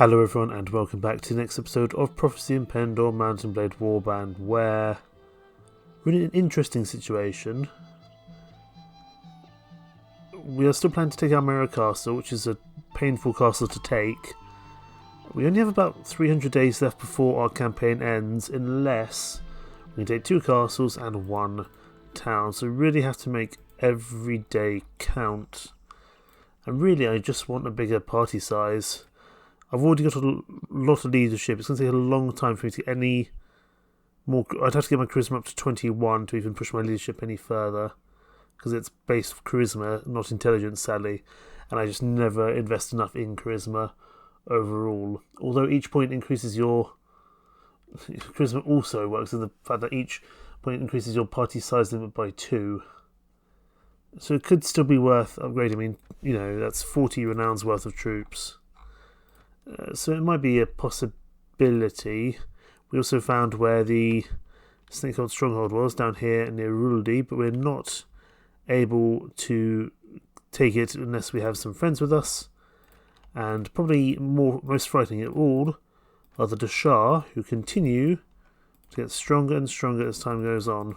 Hello everyone and welcome back to the next episode of Prophecy of Pendor Mountain Blade Warband, where we're in an interesting situation. We are still planning to take Almera Castle, which is a painful castle to take. We only have about 300 days left before our campaign ends, unless we can take 2 castles and 1 town. So we really have to make every day count. And really I just want a bigger party size. I've already got a lot of leadership. It's going to take a long time for me to get any more. I'd have to get my charisma up to 21 to even push my leadership any further, because it's based on charisma, not intelligence, sadly. And I just never invest enough in charisma overall. Although each point increases your charisma, also works in the fact that each point increases your party size limit by 2. So it could still be worth upgrading. I mean, you know, that's 40 renowns worth of troops. So it might be a possibility. We also found where the Snakehold Stronghold was, down here near Ruldi, but we're not able to take it unless we have some friends with us. And probably most frightening of all are the Dashar, who continue to get stronger and stronger as time goes on.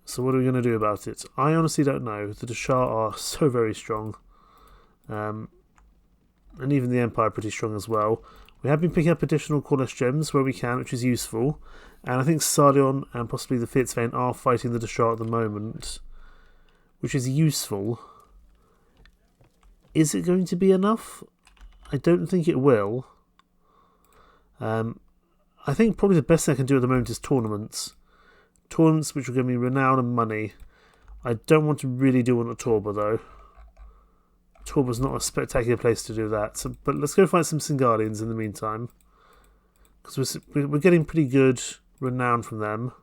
So what are we going to do about it? I honestly don't know. The Dashar are so very strong. And even the Empire pretty strong as well. We have been picking up additional Cornish gems where we can, which is useful. And I think Sardion and possibly the Fitzvane are fighting the Dashar at the moment, which is useful. Is it going to be enough? I don't think it will. I think probably the best thing I can do at the moment is tournaments. Tournaments which are going to be renown and money. I don't want to really do one at Torba though. Torba's not a spectacular place to do that, so, but let's go find some Singarians in the meantime, because we're getting pretty good renown from them.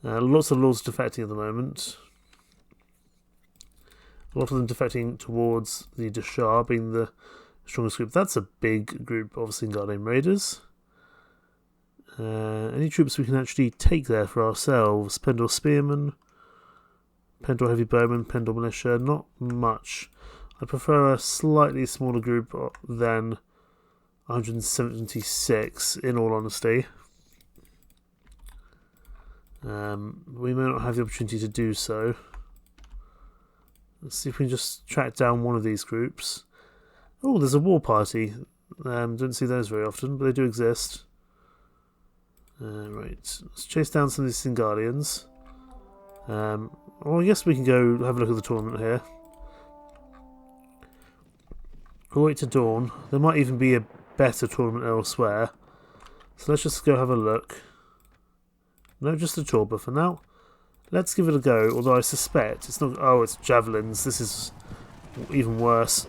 Lots of lords defecting at the moment. A lot of them defecting towards the Dashar, being the strongest group. That's a big group of Singarian raiders. Any troops we can actually take there for ourselves? Pendor Spearmen, Pendor Heavy Bowmen, Pendor Militia, not much. I prefer a slightly smaller group than 176, in all honesty. We may not have the opportunity to do so. Let's see if we can just track down one of these groups. Oh, there's a war party. Don't see those very often, but they do exist. Right, let's chase down some of these Singarians. Well, I guess we can go have a look at the tournament here. We'll wait to dawn. There might even be a better tournament elsewhere. So let's just go have a look. No, just a Torba for now. Let's give it a go, although I suspect it's not... Oh, it's javelins. This is even worse.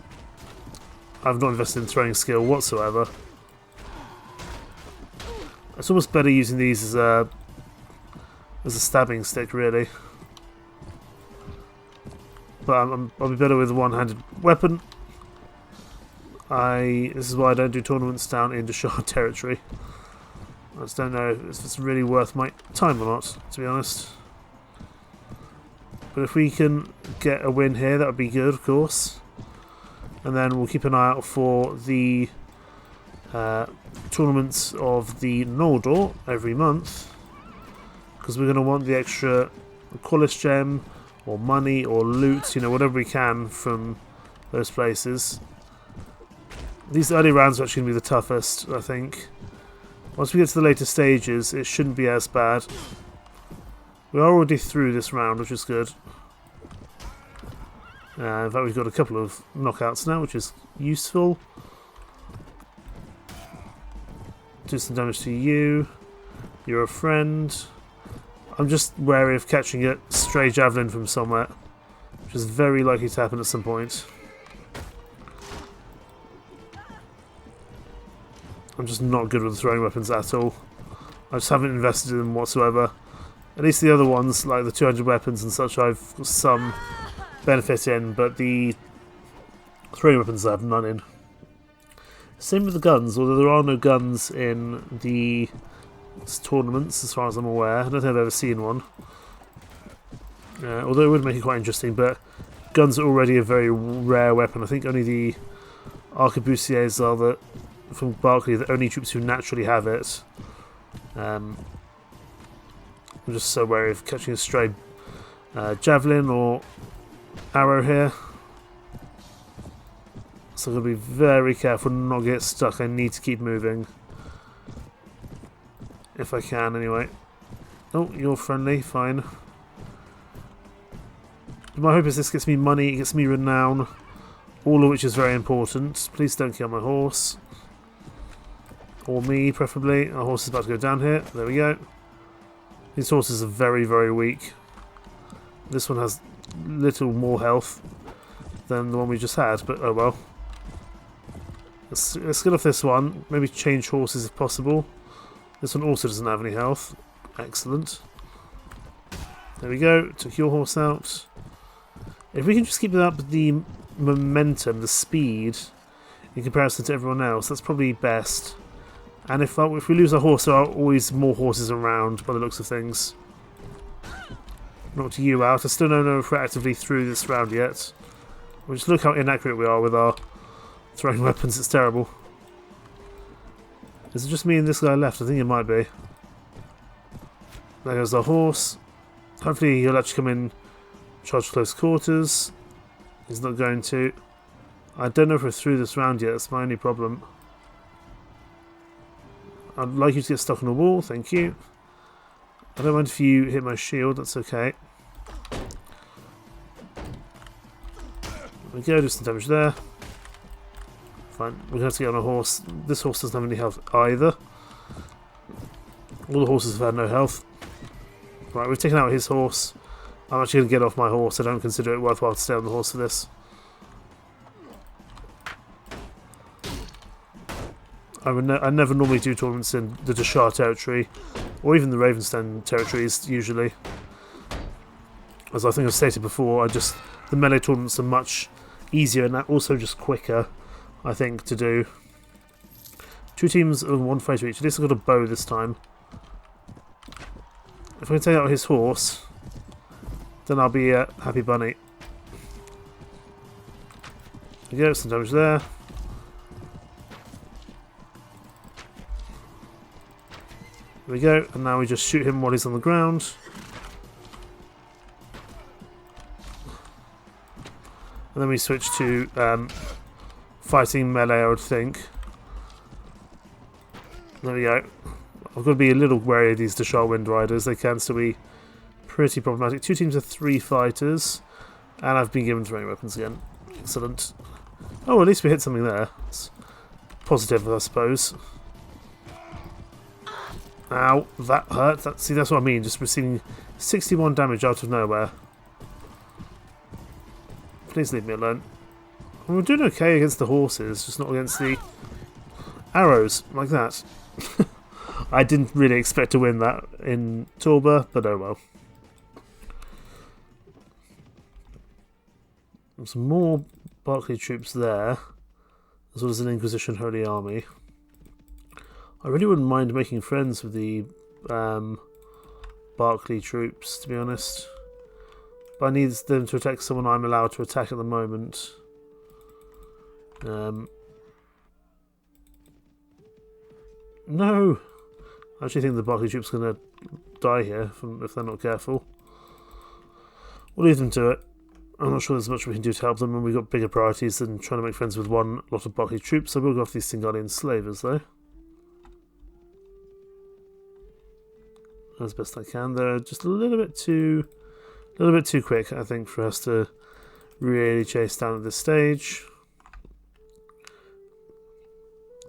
I've not invested in throwing skill whatsoever. It's almost better using these as a stabbing stick, really. But I'll be better with a one-handed weapon. This is why I don't do tournaments down in Dashar territory. I just don't know if it's really worth my time or not, to be honest. But if we can get a win here, that would be good, of course. And then we'll keep an eye out for the tournaments of the Noldor every month, because we're going to want the extra Cornish gem, or money, or loot, you know, whatever we can from those places. These early rounds are actually going to be the toughest, I think. Once we get to the later stages, it shouldn't be as bad. We are already through this round, which is good. In fact, we've got a couple of knockouts now, which is useful. Do some damage to you. You're a friend. I'm just wary of catching a stray javelin from somewhere, which is very likely to happen at some point. I'm just not good with throwing weapons at all. I just haven't invested in them whatsoever. At least the other ones, like the 200 weapons and such, I've got some benefit in, but the throwing weapons I have none in. Same with the guns, although there are no guns in the tournaments as far as I'm aware. I don't think I've ever seen one. Although it would make it quite interesting, but guns are already a very rare weapon. I think only the arquebusiers are from Berkeley the only troops who naturally have it. I'm just so wary of catching a stray javelin or arrow here. So I'm going to be very careful not to get stuck. I need to keep moving. If I can, anyway. Oh, you're friendly. Fine. My hope is this gets me money, it gets me renown, all of which is very important. Please don't kill my horse. Or me, preferably. Our horse is about to go down here. There we go. These horses are very, very weak. This one has little more health than the one we just had, but oh well. Let's get off this one. Maybe change horses if possible. This one also doesn't have any health. Excellent. There we go. Took your horse out. If we can just keep up the momentum, the speed, in comparison to everyone else, that's probably best. And if we lose our horse, there are always more horses around by the looks of things. Knocked you out. I still don't know if we're actively through this round yet. Well, just look how inaccurate we are with our throwing weapons. It's terrible. Is it just me and this guy left? I think it might be. There goes our horse. Hopefully he'll actually come in, charge close quarters. He's not going to. I don't know if we're through this round yet. That's my only problem. I'd like you to get stuck on a wall. Thank you. I don't mind if you hit my shield. That's okay. There we go. Do some damage there. Fine. We're going to have to get on a horse. This horse doesn't have any health either. All the horses have had no health. Right, we've taken out his horse. I'm actually going to get off my horse. I don't consider it worthwhile to stay on the horse for this. I never normally do tournaments in the Deshar territory, or even the Ravenstone territories, usually. As I think I've stated before, the melee tournaments are much easier and also just quicker, I think, to do. 2 teams of 1 fighter each. At least I've got a bow this time. If I can take out his horse, then I'll be a happy bunny. There we go, some damage there. There we go, and now we just shoot him while he's on the ground. And then we switch to fighting melee, I would think. There we go. I've got to be a little wary of these Deshar Wind Riders. They can still be pretty problematic. 2 teams of 3 fighters, and I've been given throwing weapons again. Excellent. Oh, at least we hit something there. It's positive, I suppose. Ow, that hurt. See, that's what I mean. Just receiving 61 damage out of nowhere. Please leave me alone. We're doing okay against the horses, just not against the arrows, like that. I didn't really expect to win that in Torba, but oh well. There's some more Berkeley troops there, as well as an Inquisition Holy Army. I really wouldn't mind making friends with the Berkeley troops, to be honest. But I need them to attack someone I'm allowed to attack at the moment. No! I actually think the Berkeley troops are going to die here if they're not careful. We'll leave them to it. I'm not sure there's much we can do to help them, and we've got bigger priorities than trying to make friends with one lot of Berkeley troops, so we'll go after these Singalian slavers, though. As best I can. They're just a little bit too quick, I think, for us to really chase down at this stage.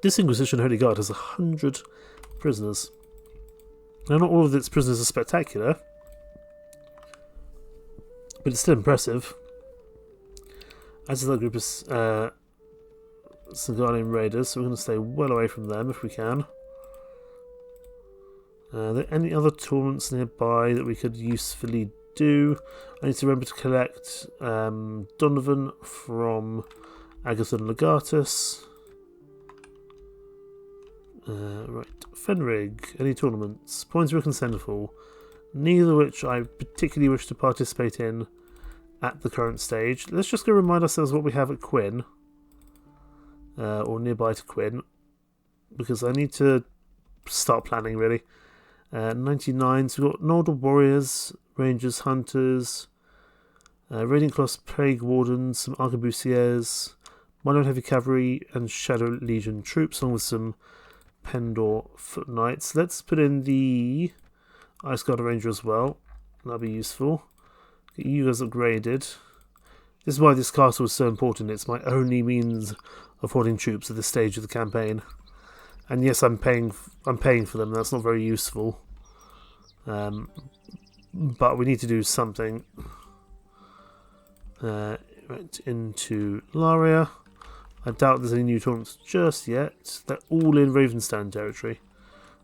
This Inquisition Holy Guard has 100 prisoners. Now, not all of its prisoners are spectacular, but it's still impressive. As is that group of Singalian raiders, so we're going to stay well away from them if we can. Are there any other tournaments nearby that we could usefully do? I need to remember to collect Donovan from Agathon Legatus. Right, Fenrig, any tournaments? Poinsbrook and Centerfall, neither of which I particularly wish to participate in at the current stage. Let's just go remind ourselves what we have at Quinn. or nearby to Quinn, because I need to start planning really. 99, so we've got Noldor Warriors, Rangers, Hunters, Radiant Cross Plague Wardens, some Arquebusiers, Modern Heavy Cavalry, and Shadow Legion troops, along with some Pendor Foot Knights. Let's put in the Ice Guard Ranger as well. That'll be useful. Get you guys upgraded. This is why this castle is so important. It's my only means of holding troops at this stage of the campaign. And yes, I'm paying for them. That's not very useful. But we need to do something. Right into Laria. I doubt there's any new tournaments just yet. They're all in Ravenstone territory.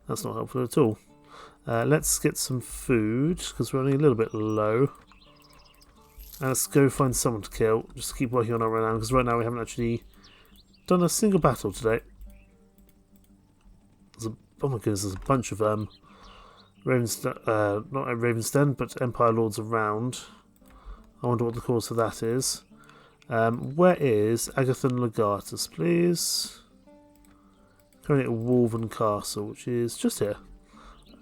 That's not helpful at all. Let's get some food, because we're running a little bit low. And let's go find someone to kill. Just keep working on our renown, because right now we haven't actually done a single battle today. Oh my goodness, there's a bunch of Ravenstone, not Ravensden, but Empire Lords around. I wonder what the cause of that is. Where is Agathon Legatus, please? Currently at Wolven Castle, which is just here.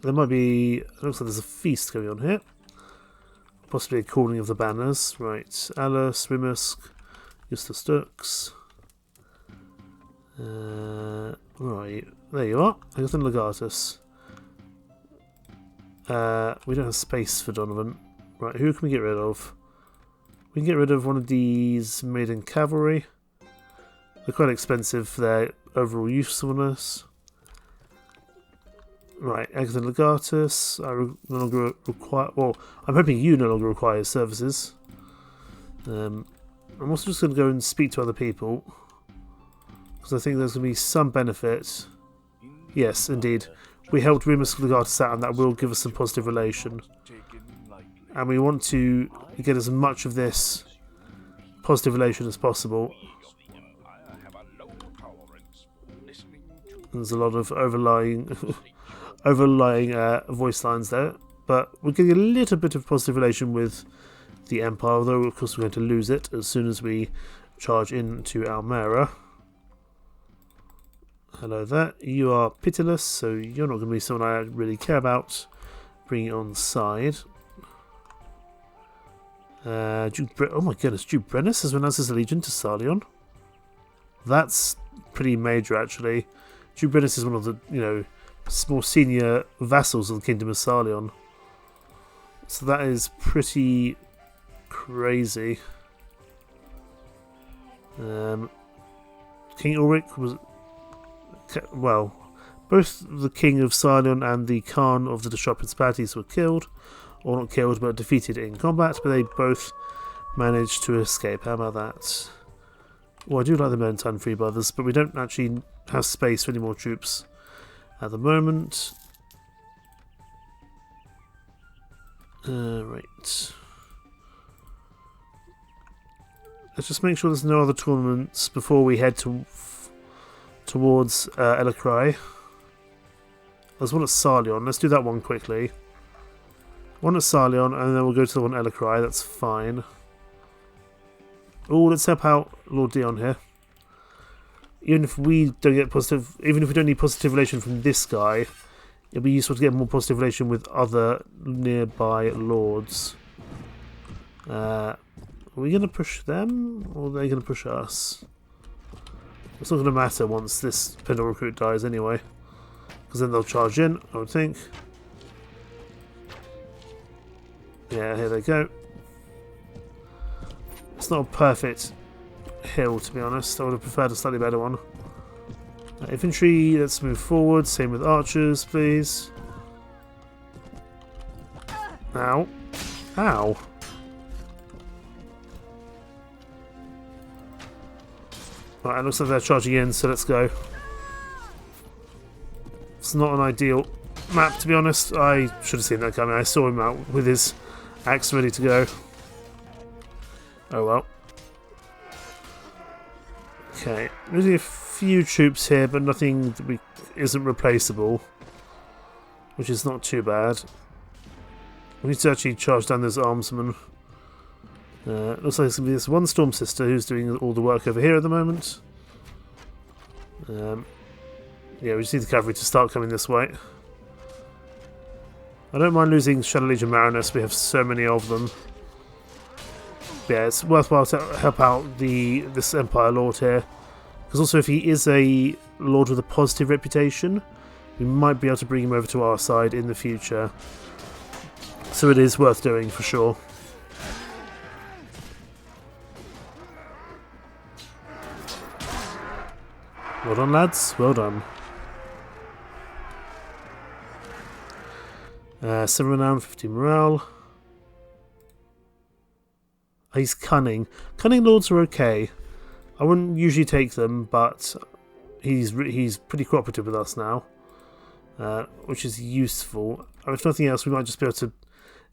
There might be... It looks like there's a feast going on here. Possibly a calling of the banners. Right. Alice, Rimusk, Justus Stux. Right. There you are. Agathon Legatus. We don't have space for Donovan. Right. Who can we get rid of? We can get rid of one of these Maiden Cavalry. They're quite expensive for their overall usefulness. Right, Agathon Legatus. I no longer require. Well, I'm hoping you no longer require services. I'm also just going to go and speak to other people, because I think there's going to be some benefit. Yes, indeed. We helped Rimusk Legatus out, and that will give us some positive relation. And we want to get as much of this positive relation as possible. There's a lot of overlying voice lines there, but we're getting a little bit of positive relation with the Empire, although of course we're going to lose it as soon as we charge into Almera. Hello there. You are pitiless, so you're not going to be someone I really care about bringing on side. Oh my goodness, Duke Brennus has renounced his allegiance to Sarleon. That's pretty major, actually. Duke Brennus is one of the, more senior vassals of the Kingdom of Sarleon. So that is pretty crazy. King Ulrich was... Well, both the King of Sarleon and the Khan of the Disrupt Principalities were killed. Or not killed, but defeated in combat, but they both managed to escape. How about that? Well, I do like the Valentine Free Brothers, but we don't actually have space for any more troops at the moment. Right. Let's just make sure there's no other tournaments before we head towards Elacry. There's one at Sarleon. Let's do that one quickly. One at Sarleon, and then we'll go to the one at Elacry. That's fine. Oh, let's help out Lord Dion here. Even if we don't get positive, even if we don't need positive relation from this guy, it'll be useful to get more positive relation with other nearby lords. Are we going to push them, or are they going to push us? It's not going to matter once this Pendor recruit dies anyway, because then they'll charge in, I would think. Yeah, here they go. It's not a perfect hill, to be honest. I would have preferred a slightly better one. Infantry, let's move forward. Same with archers, please. Ow. Ow. Right, it looks like they're charging in, so let's go. It's not an ideal map, to be honest. I should have seen that coming. I saw him out with his axe ready to go. Oh well. Okay, losing a few troops here, but nothing that isn't replaceable, which is not too bad. We need to actually charge down those armsmen. Looks like it's going to be this one Storm Sister who's doing all the work over here at the moment. Yeah, we just need the cavalry to start coming this way. I don't mind losing Shadow Legion Marinus, we have so many of them. But yeah, it's worthwhile to help out this Empire Lord here. Because also if he is a Lord with a positive reputation, we might be able to bring him over to our side in the future. So it is worth doing for sure. Well done, lads. Well done. 7 renown, 15 morale. He's cunning. Cunning lords are okay. I wouldn't usually take them, but he's pretty cooperative with us now, which is useful. If nothing else, we might just be able to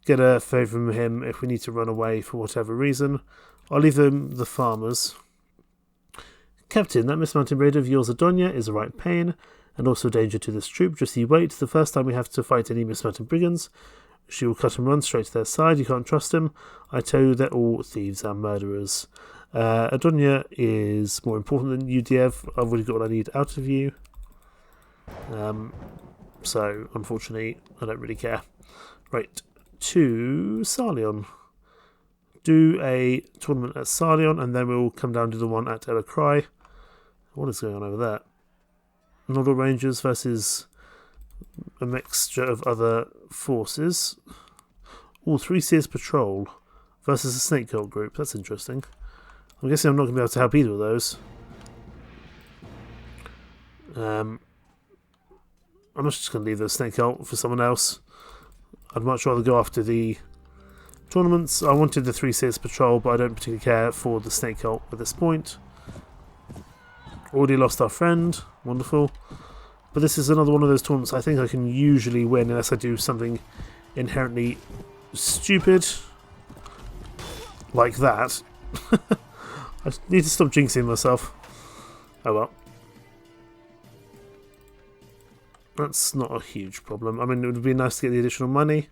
get a favour from him if we need to run away for whatever reason. I'll leave them the farmers. Captain, that mismounted raider of yours, Adonia, is a right pain, and also a danger to this troop. Just you wait. The first time we have to fight any mismounted brigands, she will cut and run straight to their side. You can't trust him. I tell you, they're all thieves and murderers. Adonia is more important than you, Diev. I've already got what I need out of you. So, unfortunately, I don't really care. Right, to Sarleon. Do a tournament at Sarleon, and then we'll come down to the one at Elacry. What is going on over there? Nodal Rangers versus a mixture of other forces. All 3 Sears Patrol versus a Snake Cult group. That's interesting. I'm guessing I'm not going to be able to help either of those. I'm just going to leave the Snake Cult for someone else. I'd much rather go after the tournaments. I wanted the 3 Sears Patrol, but I don't particularly care for the Snake Cult at this point. Already lost our friend. Wonderful. But this is another one of those tournaments I think I can usually win unless I do something inherently stupid like that. I need to stop jinxing myself. Oh well. That's not a huge problem. I mean, it would be nice to get the additional money.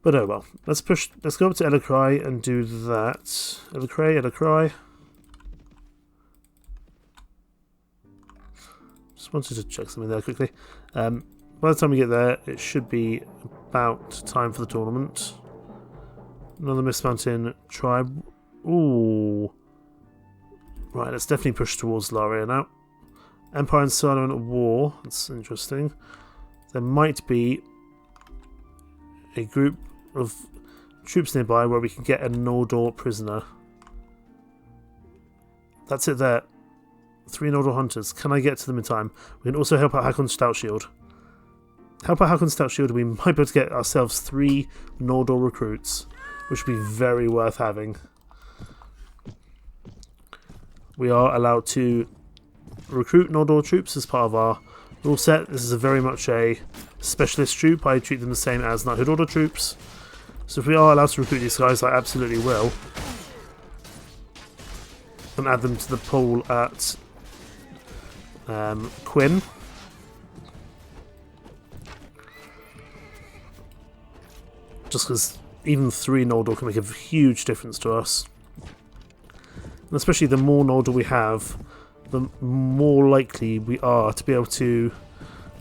But oh well. Let's go up to Elacry and do that. Elacry. Just wanted to check something there quickly. By the time we get there, it should be about time for the tournament. Another Mist Mountain tribe. Ooh. Right, let's definitely push towards Laria now. Empire and Sarleon at war. That's interesting. There might be a group of troops nearby where we can get a Nordor prisoner. That's it there. 3 Nordor hunters. Can I get to them in time? We can also help out Hakon Stoutshield. Help out Hakon Stoutshield, we might be able to get ourselves 3 Nordor recruits, which would be very worth having. We are allowed to recruit Nordor troops as part of our rule set. This is very much a specialist troop. I treat them the same as Knighthood Order troops. So if we are allowed to recruit these guys, I absolutely will. And add them to the pool at Quinn. Just because even 3 Noldor can make a huge difference to us. And especially the more Noldor we have, the more likely we are to be able to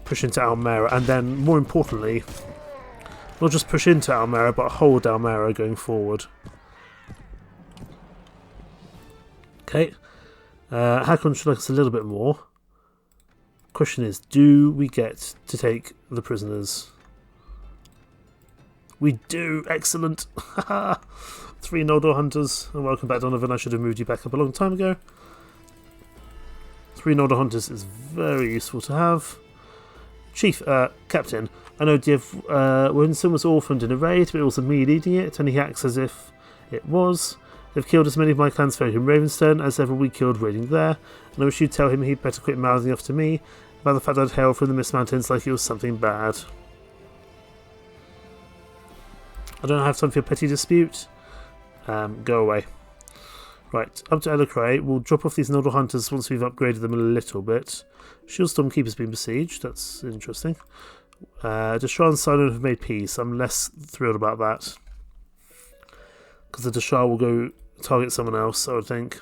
push into Almera, and then, more importantly, not just push into Almera, but hold Almera going forward. Okay, Hakon should like us a little bit more. Question is, do we get to take the prisoners? We do! Excellent! 3 Noldor hunters. And welcome back, Donovan. I should have moved you back up a long time ago. 3 Noldor hunters is very useful to have. Chief, Captain, I know Winson was orphaned in a raid, but it wasn't me leading it, and he acts as if it was. They've killed as many of my clansfolk in Ravenstone as ever we killed raiding there, and I wish you'd tell him he'd better quit mouthing off to me about the fact I'd hail from the Mist Mountains like it was something bad. I don't have time for your petty dispute. Go away. Right, up to Elacry. We'll drop off these Noldor hunters once we've upgraded them a little bit. Shield Stormkeeper's been besieged. That's interesting. Deshra and Silent have made peace. I'm less thrilled about that. Because the Deshra will go target someone else, I would think.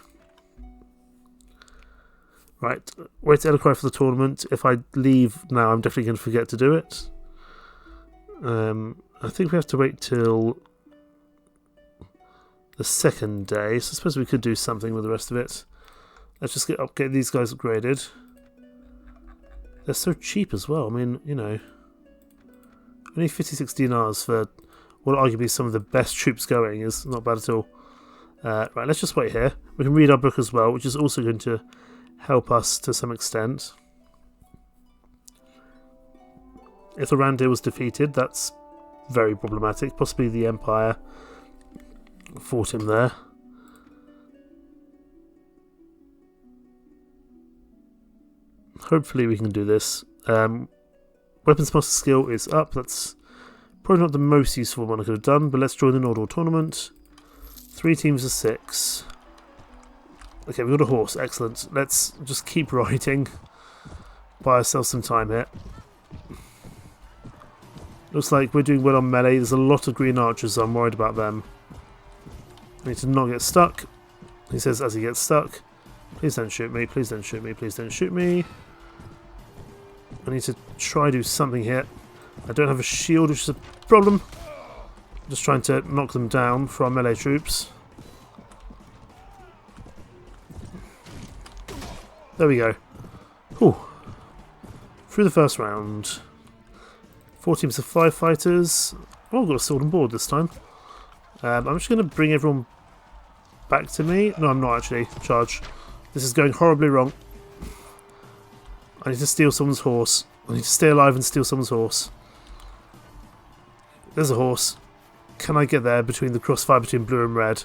Right, wait to cry for the tournament. If I leave now, I'm definitely going to forget to do it. I think we have to wait till the second day, so I suppose we could do something with the rest of it. Let's just get these guys upgraded. They're so cheap as well. I mean, you know, only 56 dinars for what arguably some of the best troops going is not bad at all. Right, let's just wait here. We can read our book as well, which is also going to help us to some extent. If the Randir was defeated, that's very problematic. Possibly the Empire fought him there. Hopefully we can do this. Weapons master skill is up. That's probably not the most useful one I could have done, but let's join the Nordal tournament. 3 teams of 6. Okay, we've got a horse. Excellent. Let's just keep riding. Buy ourselves some time here. Looks like we're doing well on melee. There's a lot of green archers, so I'm worried about them. I need to not get stuck. He says as he gets stuck, please don't shoot me, please don't shoot me, please don't shoot me. I need to try to do something here. I don't have a shield, which is a problem. I'm just trying to knock them down for our melee troops. There we go. Whew. Through the first round. 4 teams of 5 fighters. Oh, I've got a sword and board this time. I'm just going to bring everyone back to me. No, I'm not actually. Charge. This is going horribly wrong. I need to steal someone's horse. I need to stay alive and steal someone's horse. There's a horse. Can I get there between the crossfire between blue and red?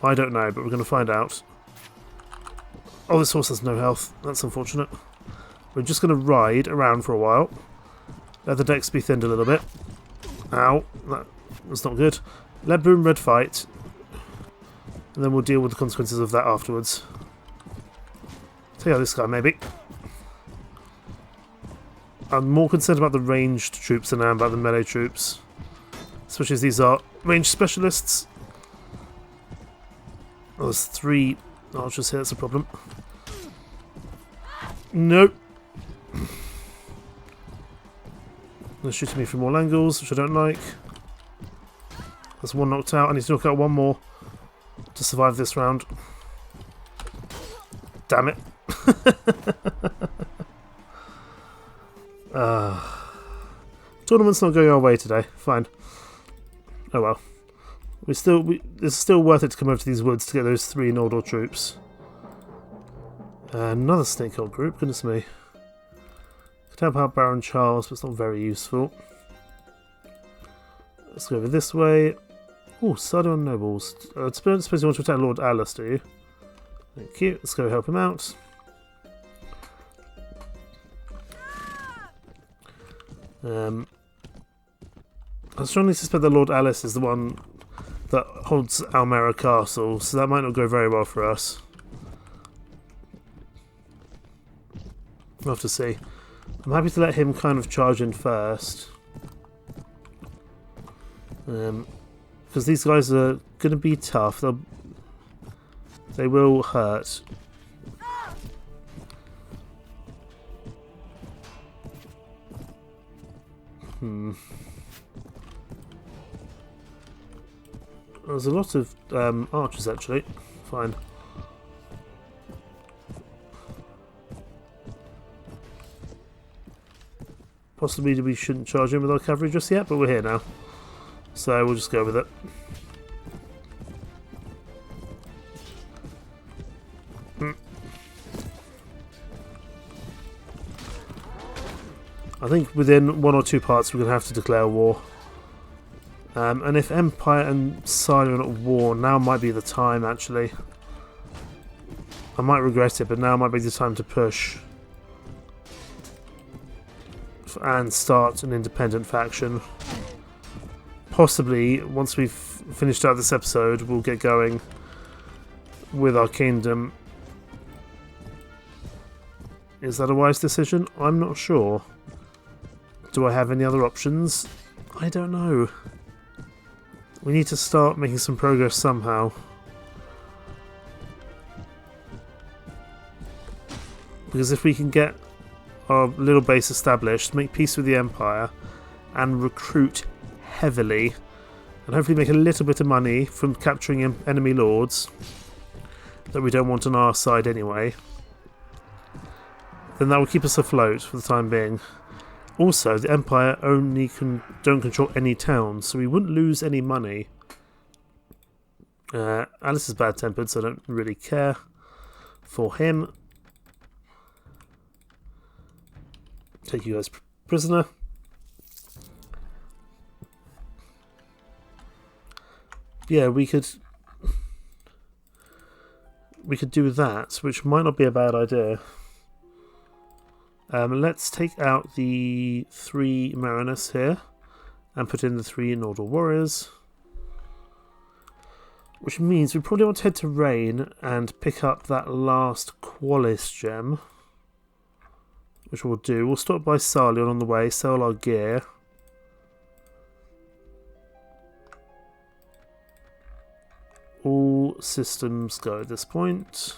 I don't know, but we're going to find out. Oh, this horse has no health. That's unfortunate. We're just going to ride around for a while. Let the decks be thinned a little bit. Ow. That was not good. Let blue and red fight. And then we'll deal with the consequences of that afterwards. Take out this guy, maybe. I'm more concerned about the ranged troops than I am about the melee troops. Especially as these are ranged specialists. Oh, there's 3 archers here, that's a problem. Nope. They're shooting me from all angles, which I don't like. There's 1 knocked out. I need to knock out 1 more to survive this round. Damn it. Tournament's not going our way today. Fine. Oh well. It's still worth it to come over to these woods to get those 3 Nordal troops. Another snakehold group, goodness me. Could help out Baron Charles, but it's not very useful. Let's go over this way. Oh, Sardon Nobles. I suppose you want to attack Lord Alice, do you? Thank you. Let's go help him out. I strongly suspect that Lord Alice is the one that holds Almera Castle, so that might not go very well for us. We'll have to see. I'm happy to let him kind of charge in first. Because these guys are going to be tough. They will hurt. There's a lot of archers actually. Fine. Possibly we shouldn't charge in with our cavalry just yet, but we're here now. So we'll just go with it. I think within 1 or 2 parts we're going to have to declare war. And if Empire and Side are at war, now might be the time actually. I might regret it, but now might be the time to push. And start an independent faction. Possibly, once we've finished out this episode, we'll get going with our kingdom. Is that a wise decision? I'm not sure. Do I have any other options? I don't know. We need to start making some progress somehow. Because if we can get our little base established, make peace with the Empire, and recruit heavily, and hopefully make a little bit of money from capturing enemy lords that we don't want on our side anyway, then that will keep us afloat for the time being. Also, the Empire don't control any towns, so we wouldn't lose any money. Alice is bad-tempered, so I don't really care for him. Take you guys prisoner. Yeah, we could do that, which might not be a bad idea. Let's take out the 3 Marinus here and put in the 3 Nordal Warriors. Which means we probably want to head to Rain and pick up that last Qualis gem. Which we'll do. We'll stop by Sarlion on the way, sell our gear. All systems go at this point.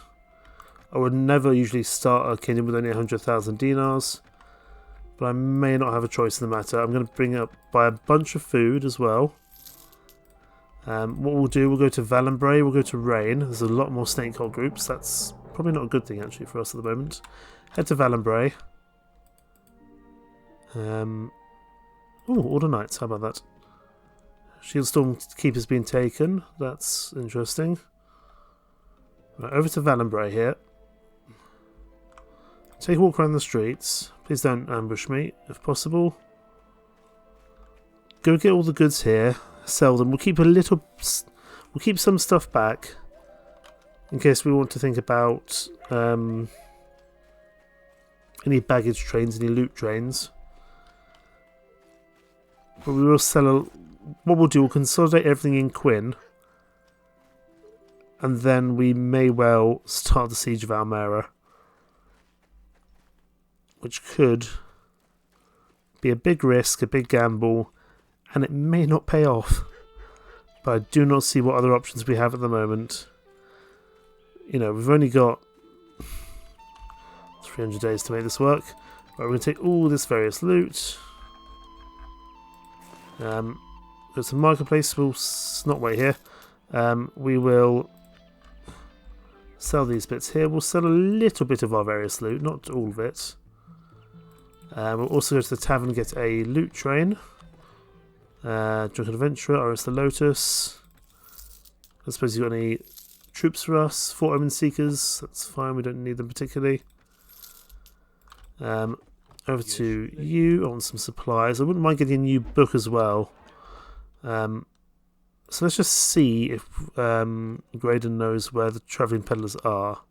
I would never usually start a kingdom with only 100,000 dinars, but I may not have a choice in the matter. I'm going to buy a bunch of food as well. What we'll do, we'll go to Valenbray, we'll go to Rain. There's a lot more snake cult groups. That's probably not a good thing actually for us at the moment. Head to Valenbray. Order Knights, how about that? Shieldstorm Keeper's been taken. That's interesting. Right, over to Valenbray here. Take a walk around the streets. Please don't ambush me, if possible. Go get all the goods here. Sell them. We'll keep some stuff back in case we want to think about any baggage trains, any loot trains. But we will sell what we'll do, we'll consolidate everything in Quinn, and then we may well start the siege of Almera, which could be a big risk, a big gamble, and it may not pay off. But I do not see what other options we have at the moment. You know, we've only got 300 days to make this work. Right, we're going to take all this various loot. Go to the marketplace, we'll not wait here. We will sell these bits here. We'll sell a little bit of our various loot, not all of it. We'll also go to the tavern and get a loot train. Drunken Adventurer, RS the Lotus. I suppose you've got any troops for us. 4 Omen Seekers, that's fine, we don't need them particularly. Over to you, I want some supplies. I wouldn't mind getting a new book as well. So let's just see if Graydon knows where the travelling peddlers are.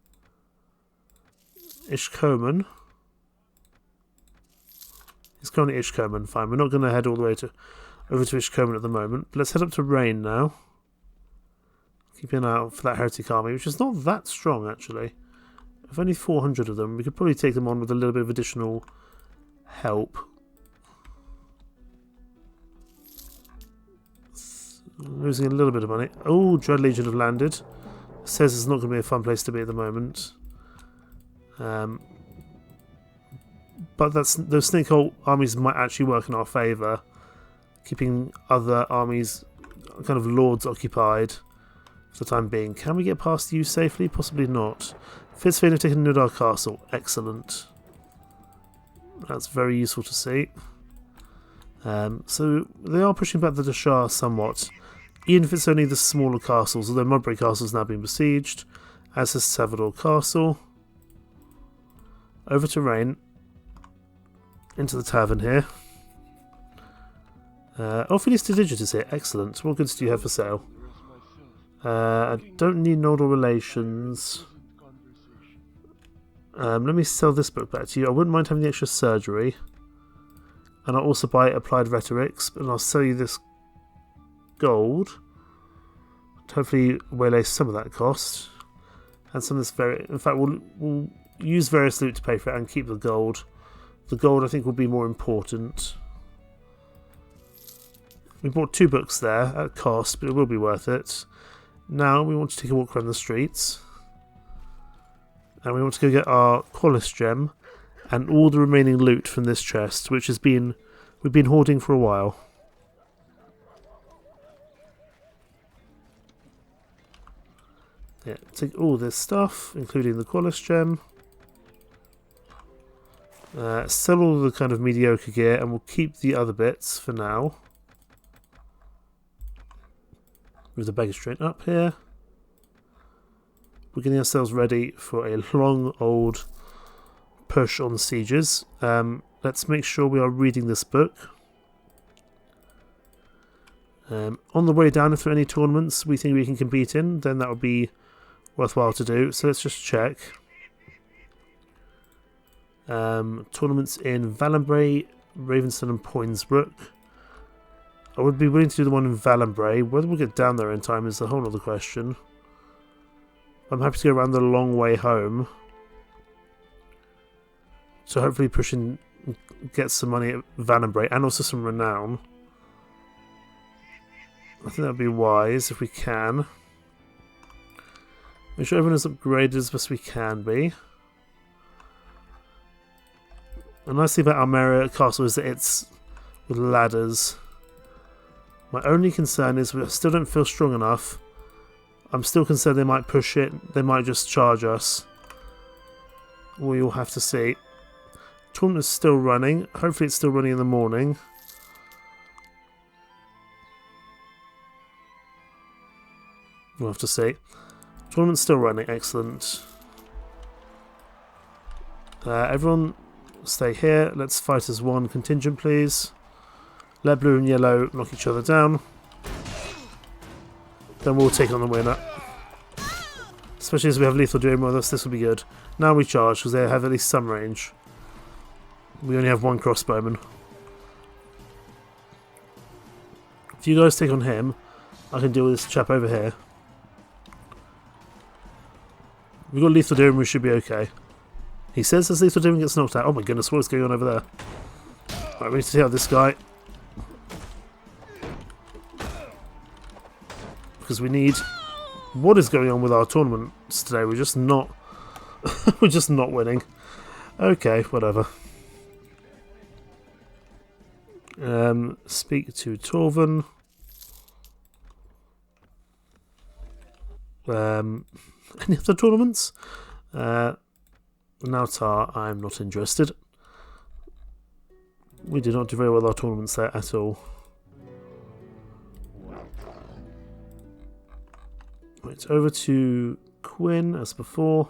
Ishkoman. He's currently Ishkoman, fine. We're not going to head all the way over to Ishkoman at the moment. But let's head up to Rain now. Keep an eye out for that heretic army, which is not that strong actually. If only 400 of them, we could probably take them on with a little bit of additional help. Losing a little bit of money. Oh, Dread Legion have landed. Says it's not going to be a fun place to be at the moment. But those snake hole armies might actually work in our favour, keeping other armies, kind of lords, occupied for the time being. Can we get past you safely? Possibly not. Fitzfane have taken Nudar Castle. Excellent. That's very useful to see. So they are pushing back the Dashar somewhat, even if it's only the smaller castles, although Mudbury Castle has now been besieged, as has Savador Castle. Over to Rain. Into the tavern here. Phineas de Digit is here. Excellent. What goods do you have for sale? I don't need nodal relations. Let me sell this book back to you. I wouldn't mind having the extra surgery. And I'll also buy Applied Rhetorics, and I'll sell you this gold. Hopefully waylay some of that cost. And some of this in fact, we'll use various loot to pay for it and keep the gold. The gold, I think, will be more important. We bought 2 books there at cost, but it will be worth it. Now we want to take a walk around the streets. And we want to go get our Qualis gem and all the remaining loot from this chest, which we've been hoarding for a while. Yeah, take all this stuff, including the Qualis gem. Sell all the kind of mediocre gear, and we'll keep the other bits for now. Move the baggage train up here. We're getting ourselves ready for a long old push on sieges. Let's make sure we are reading this book. On the way down, if there are any tournaments we think we can compete in, then that would be worthwhile to do. So let's just check. Tournaments in Valenbray, Ravenston and Poinsbrook. I would be willing to do the one in Valenbray. Whether we'll get down there in time is a whole other question. I'm happy to go around the long way home. So hopefully get some money at Valenbray and also some renown. I think that would be wise if we can. Make sure everyone is upgraded as best we can be. The nice thing about Almeria Castle is that it's with ladders. My only concern is we still don't feel strong enough. I'm still concerned they might push it. They might just charge us. We'll have to see. Tournament's still running. Hopefully it's still running in the morning. We'll have to see. Tournament's still running. Excellent. Everyone stay here. Let's fight as one contingent, please. Let blue and yellow knock each other down. Then we'll take on the winner. Especially as we have lethal doom with us, this will be good. Now we charge, because they have at least some range. We only have one crossbowman. If you guys take on him, I can deal with this chap over here. We've got lethal doom, we should be okay. He says as lethal doom gets knocked out. Oh my goodness, what is going on over there? Right, we need to see out this guy. Because we need... What is going on with our tournaments today? We're just not... we're just not winning. Okay, whatever. Speak to Torven. Any other tournaments? Nautar, I'm not interested. We did not do very well with our tournaments there at all. Right, over to Quinn as before.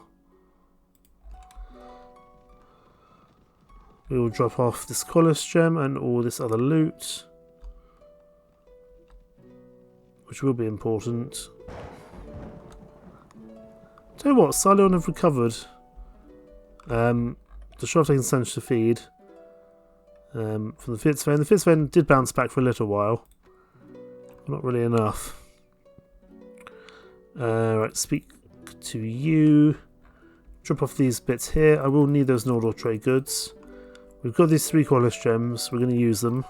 We will drop off this Qualis gem and all this other loot, which will be important. Tell you what, Salion have recovered. The shop taking Sanch to feed from the Fitzvane. The Fitzvane did bounce back for a little while. Not really enough. Right, speak to you. Drop off these bits here. I will need those Nordor trade goods. We've got these 3 Qualis gems. We're going to use them.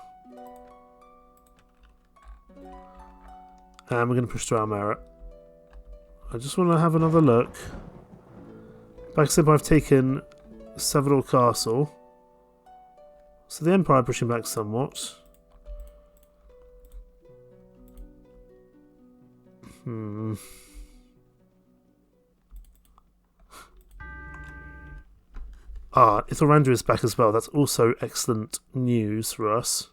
And we're going to push through our merit. I just want to have another look. Back to I've taken Savador Castle. So the Empire pushing back somewhat. Ithilrandr is back as well. That's also excellent news for us,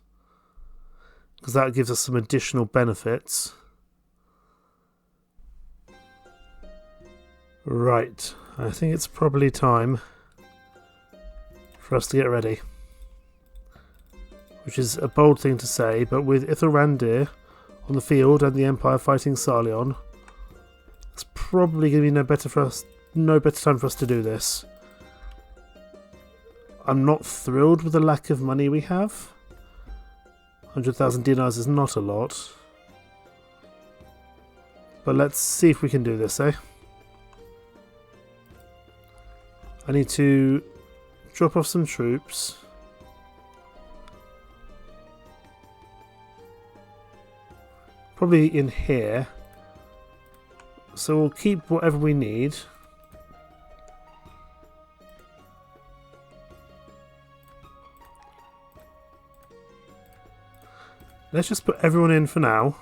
because that gives us some additional benefits. Right, I think it's probably time for us to get ready. Which is a bold thing to say, but with Ithilrandr on the field and the Empire fighting Salion, it's probably going to be no better time for us to do this. I'm not thrilled with the lack of money we have. 100,000 dinars is not a lot. But let's see if we can do this, eh? I need to drop off some troops. Probably in here. So we'll keep whatever we need. Let's just put everyone in for now,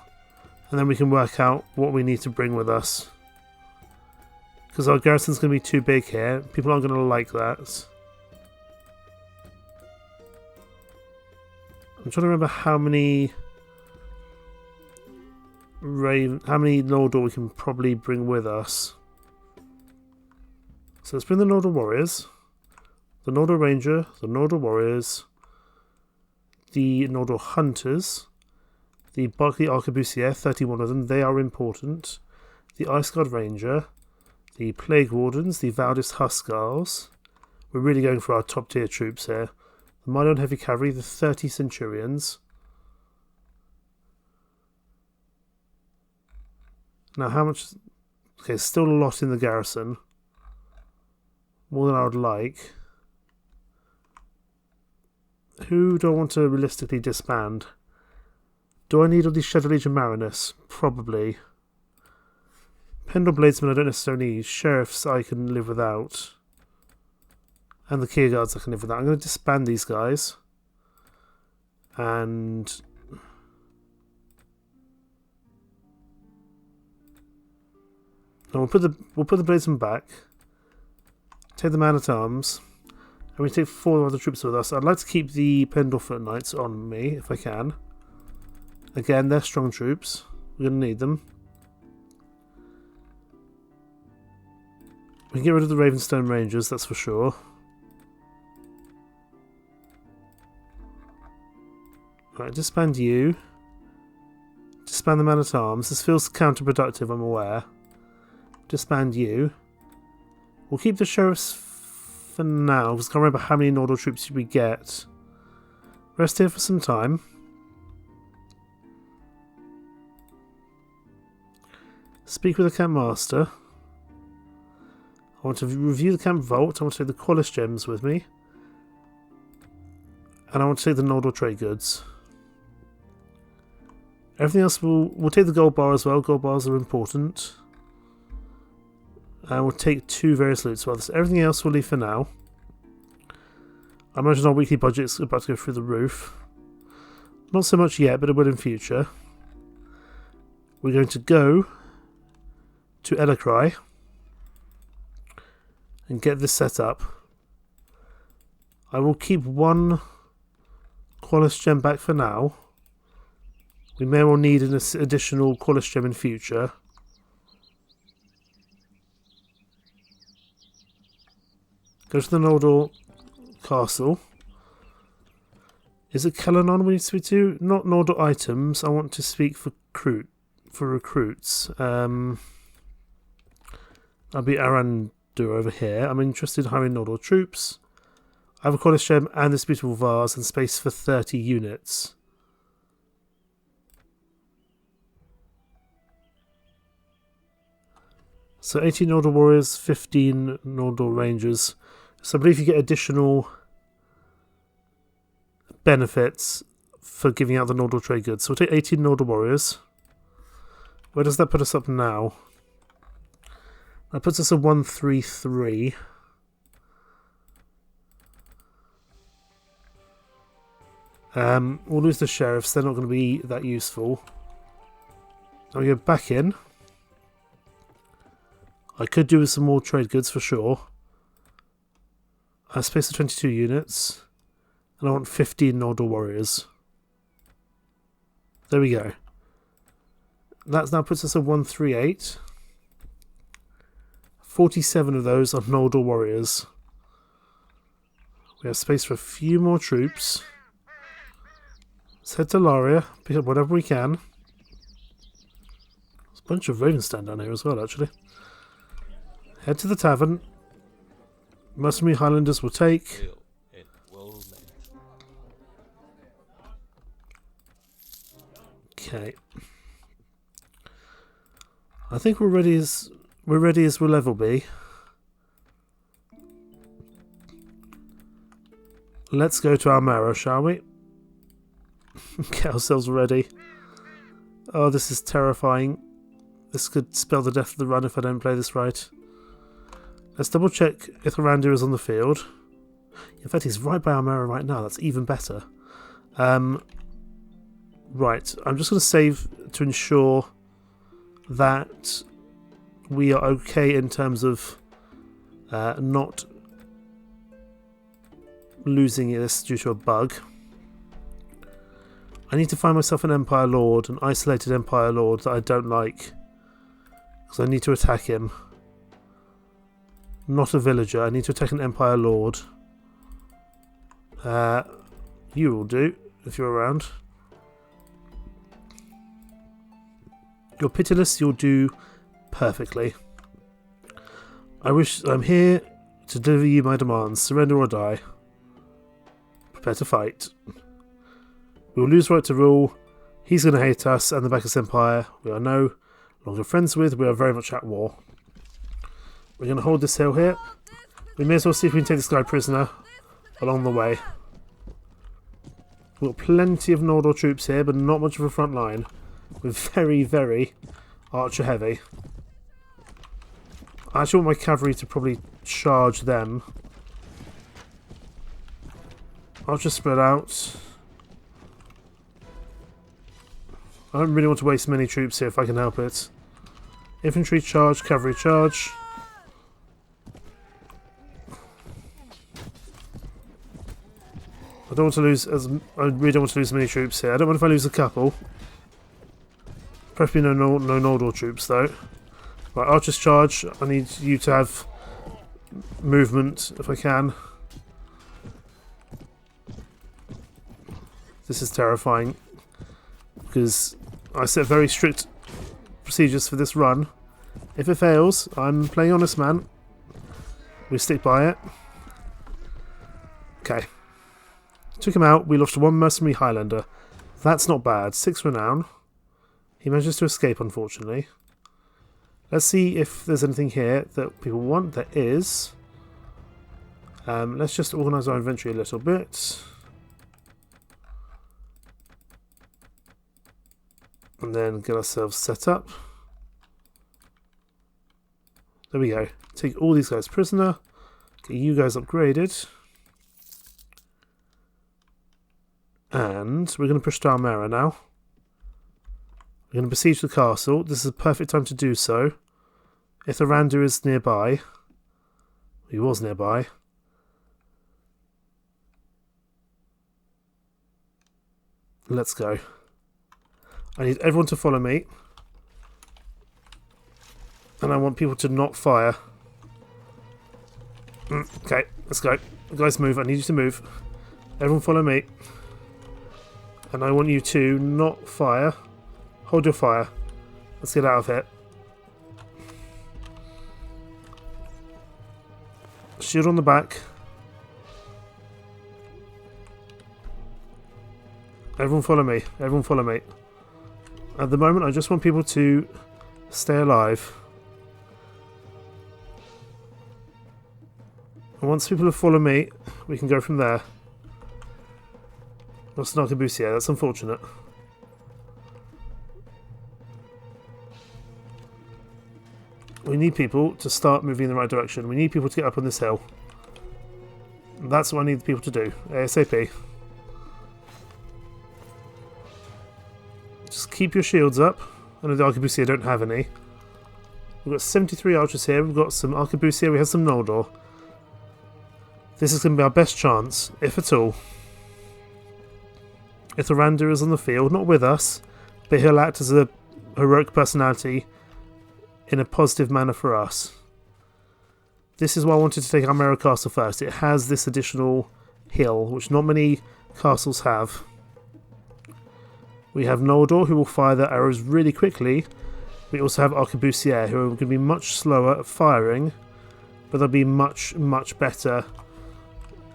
and then we can work out what we need to bring with us. Because our garrison's going to be too big here. People aren't going to like that. I'm trying to remember how many Noldor we can probably bring with us. So let's bring the Noldor Warriors, the Noldor Ranger, the Noldor Warriors, the Noldor Hunters, the Barclay Arquebusier, 31 of them, they are important, the Iceguard Ranger, the Plague Wardens, the Valdis Huskarls. We're really going for our top tier troops here. The Mylon Heavy Cavalry, the 30 Centurions. Now how much... Okay, still a lot in the garrison. More than I would like. Who do I want to realistically disband? Do I need all these Shadow Legion Marinus? Probably. Pendor Bladesmen I don't necessarily need. Sheriffs I can live without. And the Kier Guards I can live without. I'm going to disband these guys. And... we'll put the Bladesmen back. Take the Man-at-Arms. And we take 4 other troops with us. I'd like to keep the Pendor Foot Knights on me, if I can. Again, they're strong troops. We're going to need them. We can get rid of the Ravenstone Rangers, that's for sure. Right, disband you. Disband the Man-at-Arms. This feels counterproductive, I'm aware. Disband you. We'll keep the Sheriffs for now, because I can't remember how many Noldor troops we get. Rest here for some time. Speak with the Camp Master. I want to review the Camp Vault. I want to take the Qualis Gems with me. And I want to take the Noldor Trade Goods. Everything else we'll take the Gold Bar as well. Gold Bars are important. And we'll take 2 various loots as well. So everything else we'll leave for now. I imagine our weekly budget's about to go through the roof. Not so much yet, but it will in future. We're going to go to Elecry and get this set up. I will keep 1 Qualis Gem back for now. We may well need an additional Qualis Gem in future. Go to the Noldor Castle. Is it Kelanon we need to speak to? Not Noldor items. I want to speak for recruits. I'll be Arandur over here. I'm interested in hiring Noldor troops. I have a Qualis Gem and this beautiful vase and space for 30 units. So 18 Noldor Warriors, 15 Noldor Rangers. So I believe you get additional benefits for giving out the Noldor trade goods. So we'll take 18 Noldor Warriors. Where does that put us up now? That puts us at 133. We'll lose the sheriffs. They're not going to be that useful. Now we go back in. I could do with some more trade goods for sure. I have space for 22 units. And I want 15 Noldor Warriors. There we go. That now puts us at 138. 47 of those are Noldor Warriors. We have space for a few more troops. Let's head to Laria, pick up whatever we can. There's a bunch of Ravenstone down here as well, actually. Head to the tavern. Mercenary Highlanders will take. Okay. I think we're ready as we'll ever be. Let's go to Almera, shall we? Get ourselves ready. Oh, this is terrifying. This could spell the death of the run if I don't play this right. Let's double check if Arandir is on the field. In fact, he's right by Almera right now. That's even better. Right, I'm just going to save to ensure that we are okay in terms of not losing this due to a bug. I need to find myself an Empire Lord, an isolated Empire Lord that I don't like, because I need to attack him. Not a villager, I need to attack an Empire Lord. You will do, if you're around. You're pitiless, you'll do perfectly. I'm here to deliver you my demands. Surrender or die. Prepare to fight. We will lose right to rule. He's going to hate us and the Bacchus Empire. We are no longer friends with. We are very much at war. We're going to hold this hill here. We may as well see if we can take this guy prisoner along the way. We've got plenty of Noldor troops here, but not much of a front line. We're very, very archer heavy. I actually want my cavalry to probably charge them. I'll just spread out. I don't really want to waste many troops here if I can help it. Infantry charge, cavalry charge. I don't want to lose I really don't want to lose many troops here. I don't mind if I lose a couple. Preferably no Noldor troops though. Right, archers charge. I need you to have movement if I can. This is terrifying because I set very strict procedures for this run. If it fails, I'm playing honest, man. We stick by it. Okay. Took him out. We lost one mercenary Highlander. That's not bad. 6 renown. He manages to escape, unfortunately. Let's see if there's anything here that people want. There is. Let's just organise our inventory a little bit. And then get ourselves set up. There we go. Take all these guys prisoner. Get you guys upgraded. And we're going to push to Almera now. We're going to besiege the castle. This is a perfect time to do so. If Thrandur is nearby. He was nearby. Let's go. I need everyone to follow me. And I want people to not fire. Okay, let's go. Guys, move. I need you to move. Everyone follow me. And I want you to not fire. Hold your fire. Let's get out of here. Shield on the back. Everyone follow me. Everyone follow me. At the moment, I just want people to stay alive. And once people have followed me, we can go from there. Lost an arquebusier, that's unfortunate. We need people to start moving in the right direction. We need people to get up on this hill. That's what I need people to do, ASAP. Just keep your shields up. I know the arquebusier don't have any. We've got 73 archers here. We've got some arquebusier. We have some Noldor. This is going to be our best chance, if at all. If Thrandur is on the field, not with us, but he'll act as a heroic personality in a positive manner for us. This is why I wanted to take Almera Castle first. It has this additional hill, which not many castles have. We have Noldor, who will fire their arrows really quickly. We also have arquebusier, who are going to be much slower at firing, but they'll be much, much better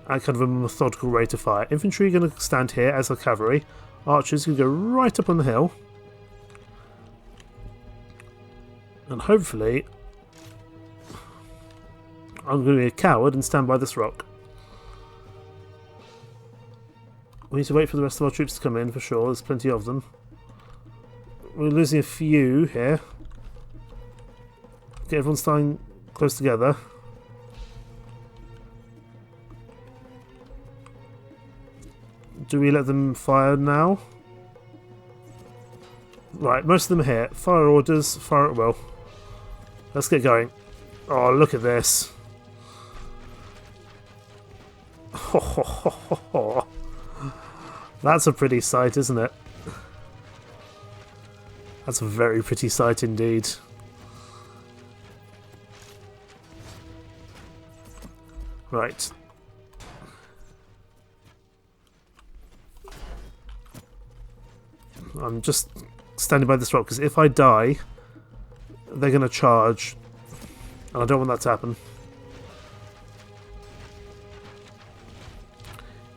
at kind of a methodical rate of fire. Infantry are going to stand here as our cavalry. Archers can go right up on the hill. And hopefully I'm going to be a coward and stand by this rock. We need to wait for the rest of our troops to come in for sure. There's plenty of them. We're losing a few here. Get everyone staying close together. Do we let them fire now? Right, most of them are here. Fire orders, fire at will. Let's get going. Oh, look at this. That's a pretty sight, isn't it? That's a very pretty sight indeed. Right. I'm just standing by this rock because if I die, they're going to charge. And I don't want that to happen.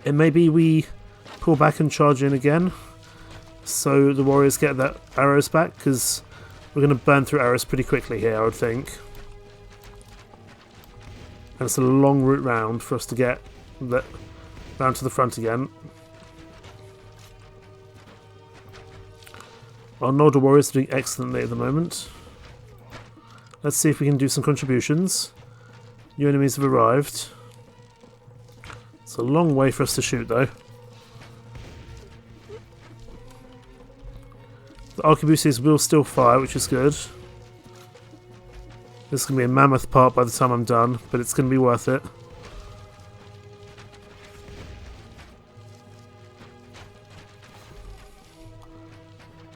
It may be we pull back and charge in again, so the warriors get their arrows back, because we're going to burn through arrows pretty quickly here, I would think. And it's a long route round for us to get round to the front again. Our Noldor warriors are doing excellently at the moment. Let's see if we can do some contributions. New enemies have arrived. It's a long way for us to shoot, though. The arquebusiers will still fire, which is good. This is going to be a mammoth part by the time I'm done, but it's going to be worth it.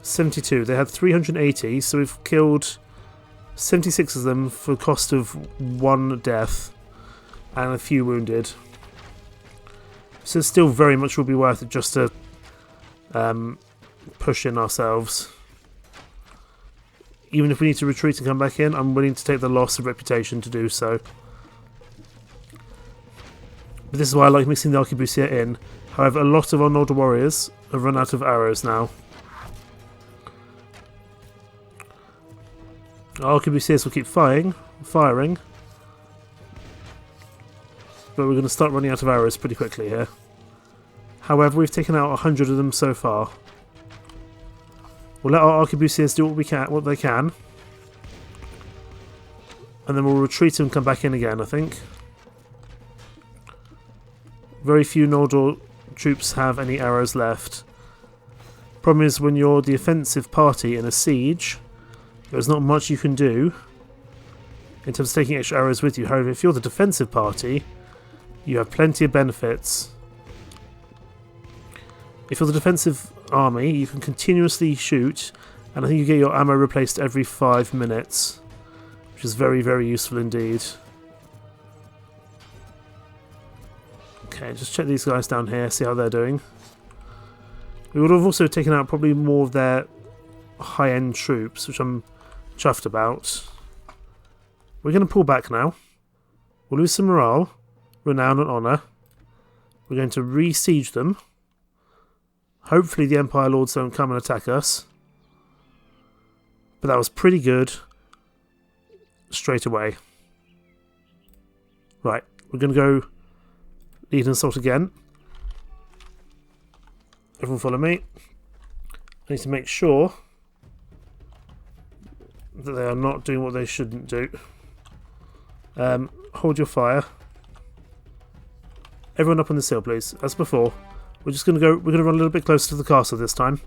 .72. They had 380, so we've killed 76 of them for the cost of 1 death and a few wounded. So it still very much will be worth it just to push in ourselves. Even if we need to retreat and come back in, I'm willing to take the loss of reputation to do so. But this is why I like mixing the arquebusier in. However, a lot of our Noldor warriors have run out of arrows now. Our arquebusiers will keep firing, but we're going to start running out of arrows pretty quickly here. However, we've taken out 100 of them so far. We'll let our arquebusiers do what they can, and then we'll retreat and come back in again, I think. Very few Noldor troops have any arrows left. Problem is, when you're the offensive party in a siege, there's not much you can do in terms of taking extra arrows with you. However, if you're the defensive party, you have plenty of benefits. If you're the defensive army, you can continuously shoot, and I think you get your ammo replaced every 5 minutes, which is very, very useful indeed. Okay, just check these guys down here, see how they're doing. We would have also taken out probably more of their high-end troops, which I'm chuffed about. We're going to pull back now. We'll lose some morale, renown and honour. We're going to re-siege them. Hopefully the Empire Lords don't come and attack us. But that was pretty good straight away. Right, we're going to go lead an assault again. Everyone follow me. I need to make sure that they are not doing what they shouldn't do. Hold your fire. Everyone up on this hill, please. As before. We're just going to run a little bit closer to the castle this time.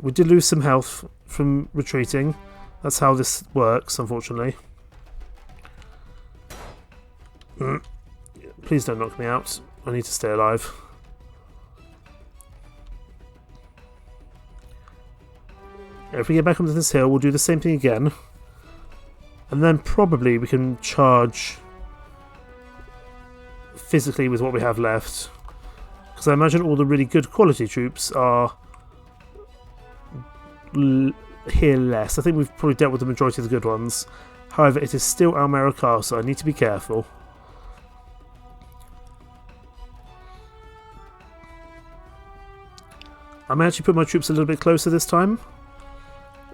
We did lose some health from retreating. That's how this works, unfortunately. Please don't knock me out. I need to stay alive. If we get back onto this hill, we'll do the same thing again. And then probably we can charge physically with what we have left. Because I imagine all the really good quality troops are here less. I think we've probably dealt with the majority of the good ones. However, it is still Almera Castle, so I need to be careful. I may actually put my troops a little bit closer this time,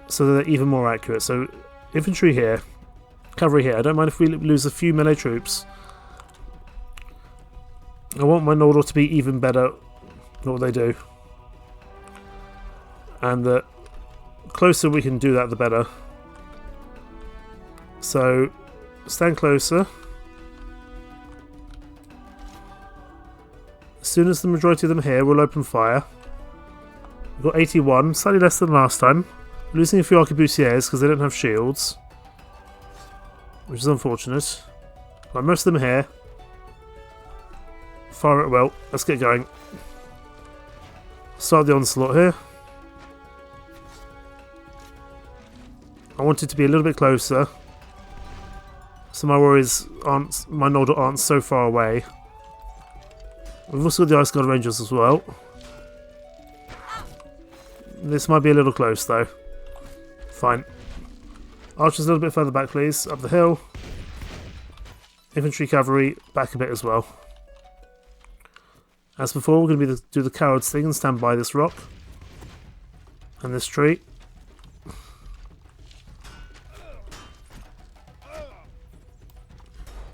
so that they're even more accurate. So, infantry here, cavalry here. I don't mind if we lose a few melee troops. I want my Noldor to be even better at what they do. And the closer we can do that, the better. So, stand closer. As soon as the majority of them are here, we'll open fire. We've got 81, slightly less than last time. Losing a few arquebusiers because they don't have shields, which is unfortunate. Right, most of them are here. Fire it well. Let's get going. Start the onslaught here. I want it to be a little bit closer, so my warriors aren't, my Noldor aren't so far away. We've also got the Ice Guard Rangers as well. This might be a little close though. Fine. Archers a little bit further back please, up the hill. Infantry cavalry back a bit as well. As before, we're going to do the cowards thing and stand by this rock and this tree.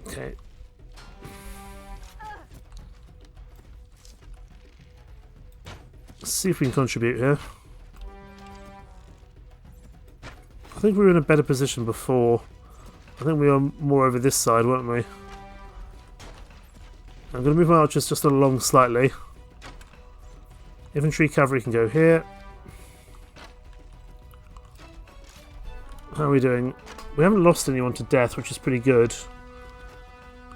Okay. Let's see if we can contribute here. I think we were in a better position before. I think we were more over this side, weren't we? I'm going to move my archers just along slightly. Infantry cavalry can go here. How are we doing? We haven't lost anyone to death, which is pretty good.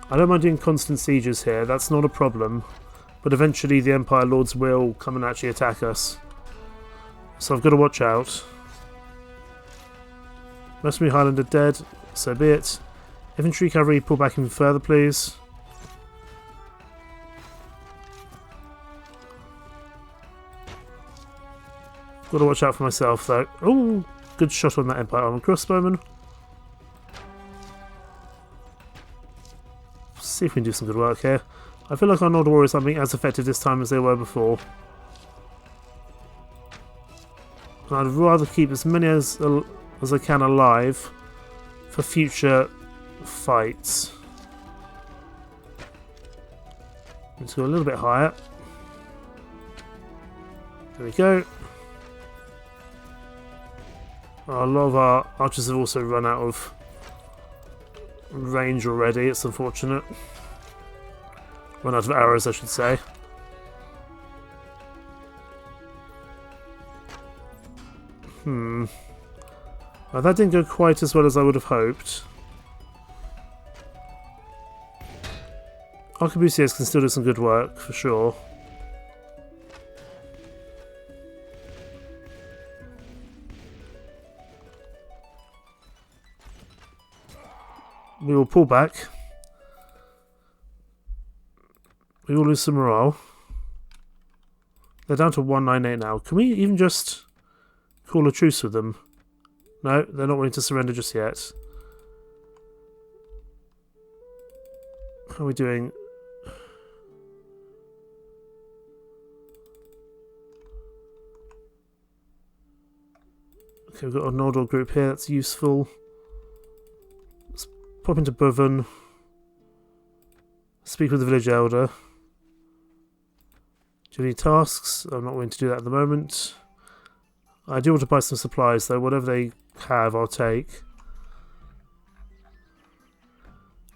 I don't mind doing constant sieges here, that's not a problem. But eventually the Empire Lords will come and actually attack us. So I've got to watch out. Mercenary Highlander dead, so be it. Infantry cavalry, pull back even further please. Got to watch out for myself though. Oh, good shot on that Empire Armored Crossbowman. See if we can do some good work here. I feel like our Noldor warriors aren't being as effective this time as they were before. And I'd rather keep as many as I can alive for future fights. Let's go a little bit higher. There we go. A lot of our archers have also run out of range already, it's unfortunate. Run out of arrows, I should say. Well, that didn't go quite as well as I would have hoped. Arquebusiers can still do some good work, for sure. We will pull back. We will lose some morale. They're down to 198 now. Can we even just call a truce with them? No, they're not willing to surrender just yet. How are we doing? Okay, we've got a Noldor group here, that's useful. Let's pop into Boven. Speak with the village elder. Do you have any tasks? I'm not willing to do that at the moment. I do want to buy some supplies though, whatever they have I'll take.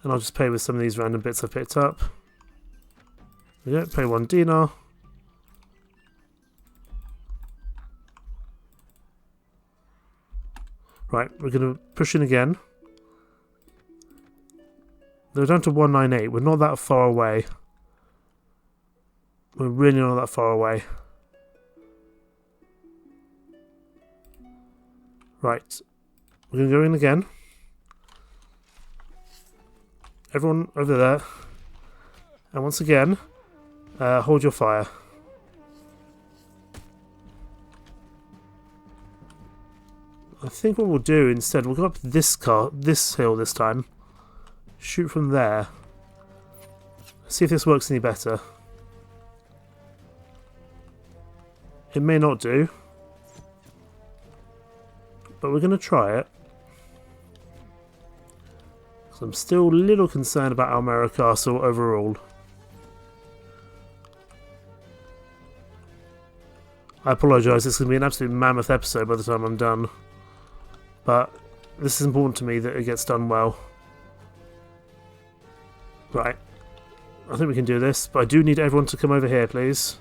And I'll just pay with some of these random bits I've picked up. There we go, pay 1 dinar. Right, we're going to push in again. They're down to 198, we're not that far away. We're really not that far away. Right, we're going to go in again. Everyone over there. And once again, hold your fire. I think what we'll do instead, we'll go up this hill this time. Shoot from there. See if this works any better. It may not do. But we're going to try it. So I'm still a little concerned about Almera Castle overall. I apologise, it's going to be an absolute mammoth episode by the time I'm done. But this is important to me that it gets done well. Right. I think we can do this, but I do need everyone to come over here, please.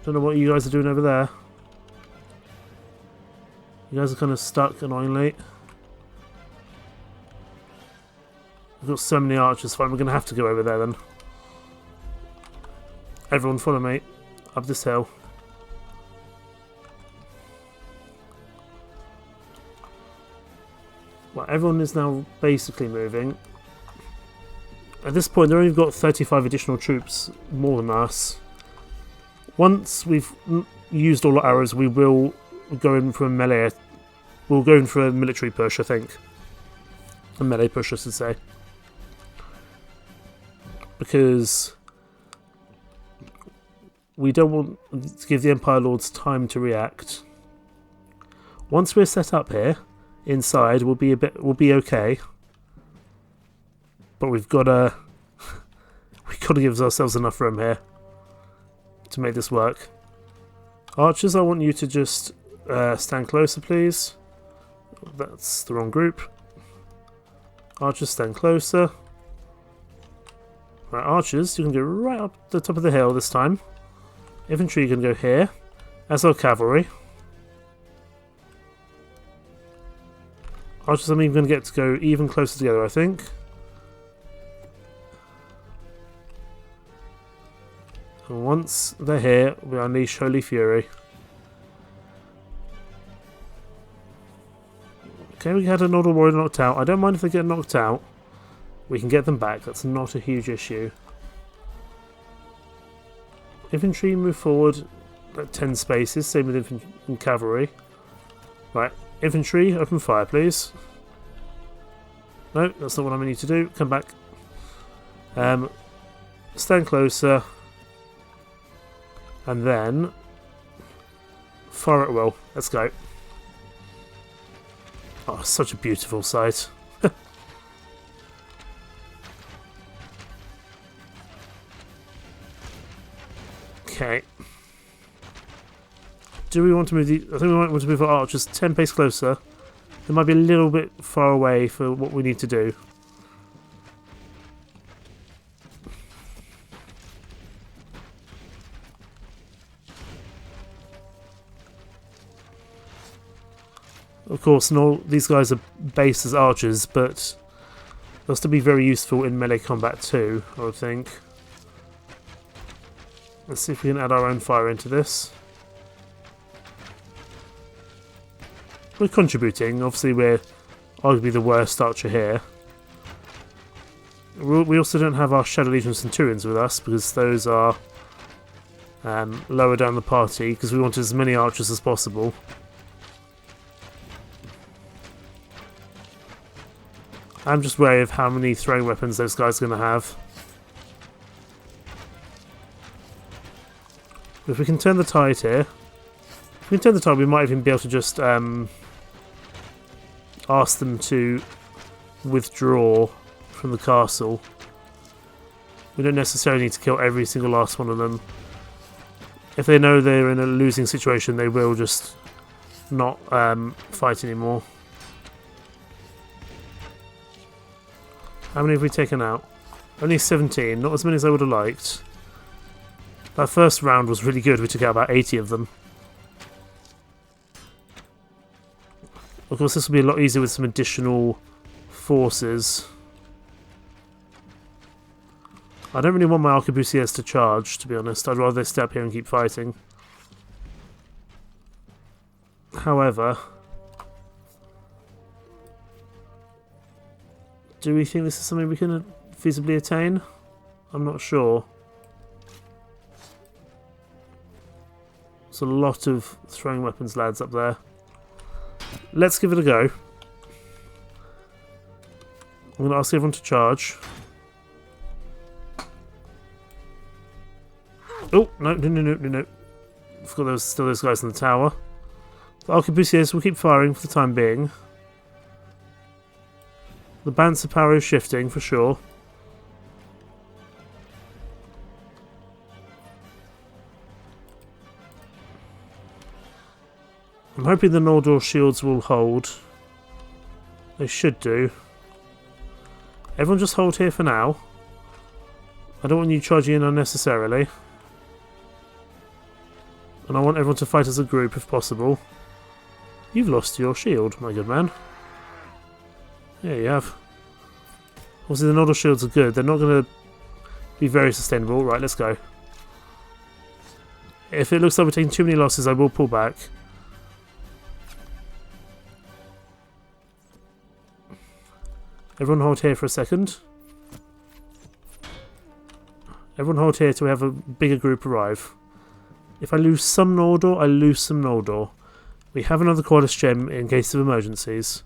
Don't know what you guys are doing over there. You guys are kind of stuck, annoyingly. We've got so many archers. Fine, we're going to have to go over there then. Everyone follow me. Up this hill. Well, everyone is now basically moving. At this point, they've only got 35 additional troops, more than us. Once we've used all our arrows, we will go in for a melee. We'll go in for a military push, I think. A melee push, I should say. Because we don't want to give the Empire Lords time to react. Once we're set up here, inside, we'll be okay. But we've got to give ourselves enough room here to make this work. Archers, I want you to just stand closer, please. That's the wrong group. Archers, stand closer. Right, archers, you can go right up the top of the hill this time. Infantry, you can go here. As our cavalry. Archers, I'm even going to get to go even closer together, I think. And once they're here, we unleash Holy Fury. Okay, we had an Order Warrior knocked out. I don't mind if they get knocked out. We can get them back. That's not a huge issue. Infantry move forward at 10 spaces. Same with infantry and cavalry. Right, infantry, open fire, please. No, that's not what I need to do. Come back. Stand closer. And then fire at will. Let's go. Oh, such a beautiful sight. Okay. Do we want to move the... I think we might want to move our archers 10 pace closer. They might be a little bit far away for what we need to do. Of course, these guys are based as archers, but they'll still be very useful in melee combat too, I would think. Let's see if we can add our own fire into this. We're contributing. Obviously, we're arguably the worst archer here. We also don't have our Shadow Legion Centurions with us, because those are lower down the party, because we wanted as many archers as possible. I'm just wary of how many throwing weapons those guys are going to have. If we can turn the tide here, if we can turn the tide, we might even be able to just ask them to withdraw from the castle. We don't necessarily need to kill every single last one of them. If they know they're in a losing situation, they will just not fight anymore. How many have we taken out? Only 17, not as many as I would have liked. That first round was really good, we took out about 80 of them. Of course, this will be a lot easier with some additional forces. I don't really want my arquebusiers to charge, to be honest. I'd rather they stay up here and keep fighting. However, do we think this is something we can feasibly attain? I'm not sure. There's a lot of throwing weapons lads up there. Let's give it a go. I'm going to ask everyone to charge. Oh, no. I forgot there was still those guys in the tower. The arquebusiers will keep firing for the time being. The balance of power is shifting, for sure. I'm hoping the Noldor shields will hold. They should do. Everyone just hold here for now. I don't want you charging in unnecessarily. And I want everyone to fight as a group if possible. You've lost your shield, my good man. Yeah, you have. Obviously the Nodal shields are good. They're not going to be very sustainable. Right, let's go. If it looks like we're taking too many losses, I will pull back. Everyone hold here for a second. Everyone hold here till we have a bigger group arrive. If I lose some Noldor, I lose some Noldor. We have another Qualis gem in case of emergencies.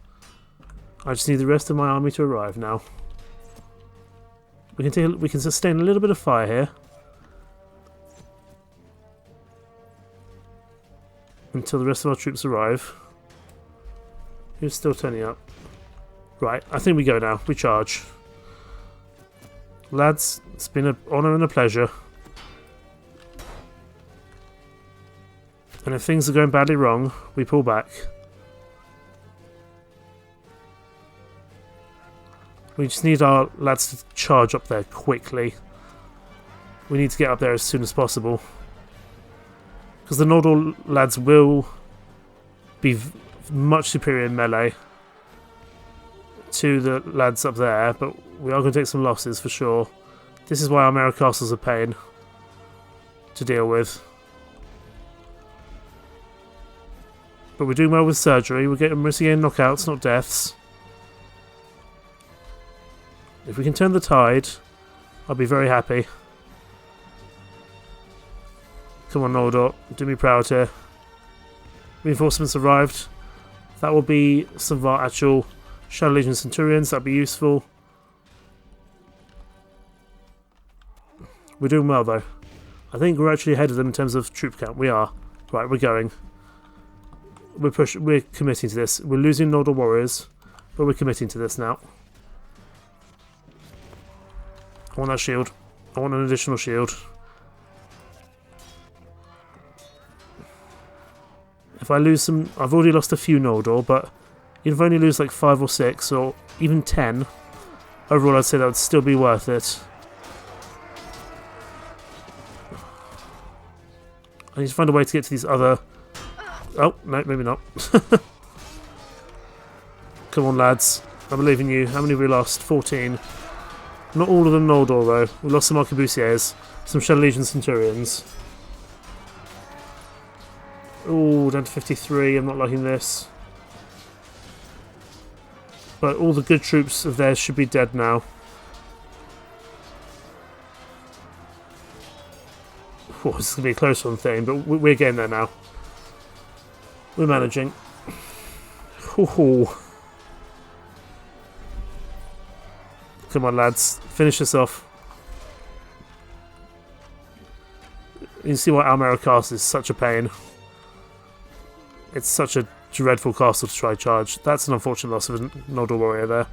I just need the rest of my army to arrive now. We can sustain a little bit of fire here. Until the rest of our troops arrive. Who's still turning up? Right, I think we go now. We charge. Lads, it's been an honour and a pleasure. And if things are going badly wrong, we pull back. We just need our lads to charge up there quickly. We need to get up there as soon as possible. Because the Noldor lads will be much superior in melee to the lads up there, but we are going to take some losses for sure. This is why our Mara Castle's a pain to deal with. But we're doing well with surgery. We're mostly getting knockouts, not deaths. If we can turn the tide, I'll be very happy. Come on, Noldor. Do me proud here. Reinforcements arrived. That will be some of our actual Shadow Legion Centurions. That'd be useful. We're doing well, though. I think we're actually ahead of them in terms of troop count. We are. Right, we're going. We're committing to this. We're losing Noldor warriors, but we're committing to this now. I want that shield. I want an additional shield. If I lose some... I've already lost a few Noldor, but if I only lose like 5 or 6, or even 10, overall I'd say that would still be worth it. I need to find a way to get to these other... Oh, no, maybe not. Come on, lads. I believe in you. How many have we lost? 14. Not all of them Noldor, though. We lost some Arquebusiers, some Shadow Legion Centurions. Oh, down to 53. I'm not liking this. But all the good troops of theirs should be dead now. Oh, this is going to be a close one thing, but we're getting there now. We're managing. Ooh. Come on, lads. Finish this off. You can see why Almera Castle is such a pain. It's such a dreadful castle to try charge. That's an unfortunate loss of a Noldor warrior there.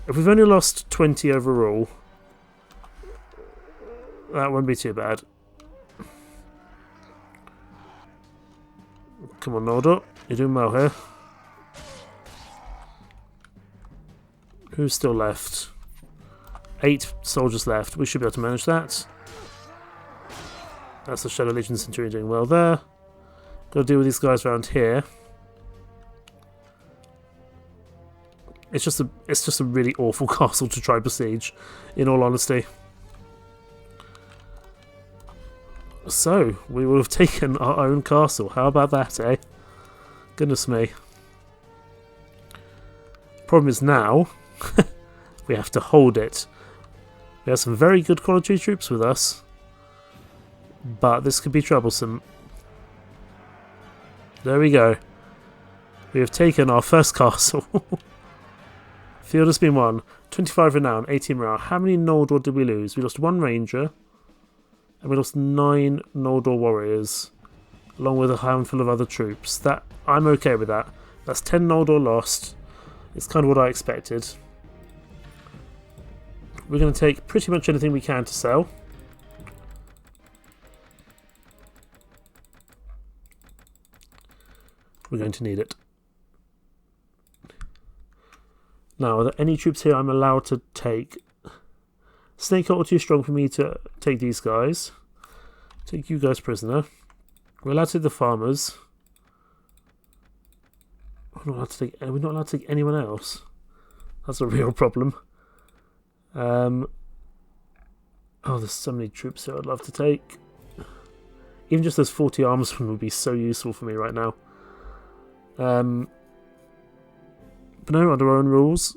If we've only lost 20 overall, that won't be too bad. Come on, Noldor. You're doing well here. Who's still left? 8 soldiers left. We should be able to manage that. That's the Shadow Legion Centurion doing well there. Got to deal with these guys around here. It's just a really awful castle to try besiege, in all honesty. So, we will have taken our own castle. How about that, eh? Goodness me. Problem is now, we have to hold it. We have some very good quality troops with us, but this could be troublesome. There we go. We have taken our first castle. Field has been won. 25 renown, 18 morale. How many Noldor did we lose? We lost 1 ranger, and we lost 9 Noldor warriors, along with a handful of other troops. That I'm okay with that. That's 10 Noldor lost. It's kind of what I expected. We're going to take pretty much anything we can to sell. We're going to need it. Now, are there any troops here I'm allowed to take? Snake Hut are too strong for me to take these guys. Take you guys prisoner. We're allowed to take the farmers. We're not allowed to take anyone else. That's a real problem. Oh, there's so many troops here I'd love to take. Even just those 40 armsmen would be so useful for me right now. But no, under our own rules,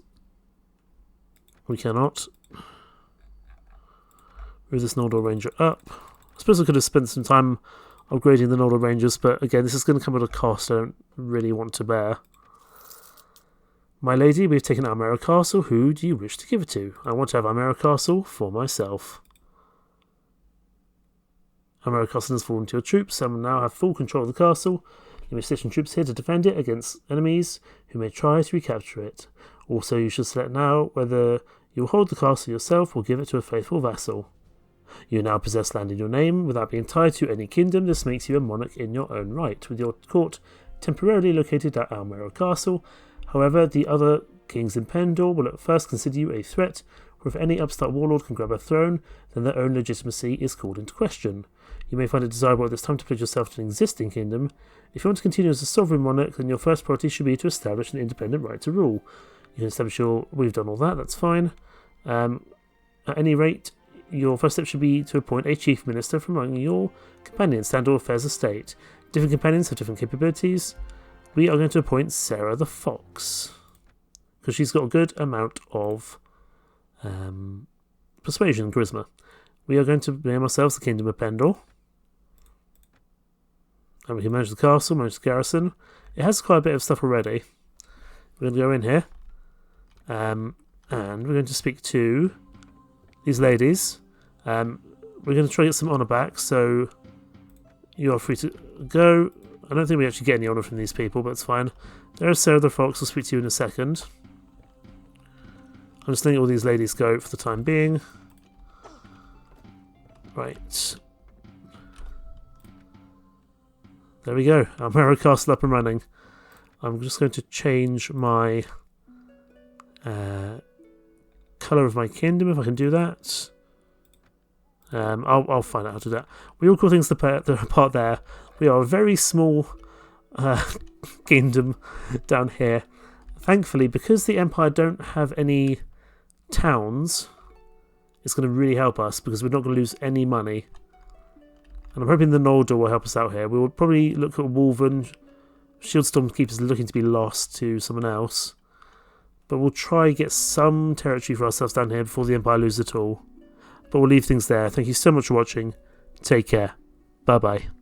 we cannot. Move this Noldor Ranger up. I suppose I could have spent some time upgrading the Noldor Rangers, but again, this is going to come at a cost I don't really want to bear. My lady, we've taken Almera Castle. Who do you wish to give it to? I want to have Almera Castle for myself. Almera Castle has fallen to your troops and will now have full control of the castle. You may station troops here to defend it against enemies who may try to recapture it. Also, you should select now whether you will hold the castle yourself or give it to a faithful vassal. You now possess land in your name without being tied to any kingdom. This makes you a monarch in your own right, with your court temporarily located at Almera Castle. However, the other kings in Pendor will at first consider you a threat, or if any upstart warlord can grab a throne, then their own legitimacy is called into question. You may find it desirable at this time to pledge yourself to an existing kingdom. If you want to continue as a sovereign monarch, then your first priority should be to establish an independent right to rule. You can establish we've done all that, that's fine. At any rate, your first step should be to appoint a chief minister from among your companions, Standor Affairs Estate. Different companions have different capabilities. We are going to appoint Sarah the Fox, because she's got a good amount of persuasion and charisma. We are going to name ourselves the Kingdom of Pendor. And we can manage the castle, manage the garrison. It has quite a bit of stuff already. We're going to go in here. And we're going to speak to these ladies. We're going to try to get some honour back, so you are free to go. I don't think we actually get any honour from these people, but it's fine. There's Sarah the Fox. I'll speak to you in a second. I'm just letting all these ladies go for the time being. Right. There we go. Almera Castle up and running. I'm just going to change my colour of my kingdom if I can do that. I'll find out how to do that. We all call things apart there. We are a very small kingdom down here. Thankfully, because the Empire don't have any towns, it's going to really help us because we're not going to lose any money. And I'm hoping the Noldor will help us out here. We will probably look at Wolven. Shieldstorm Keeper's looking to be lost to someone else. But we'll try get some territory for ourselves down here before the Empire loses it all. But we'll leave things there. Thank you so much for watching. Take care. Bye-bye.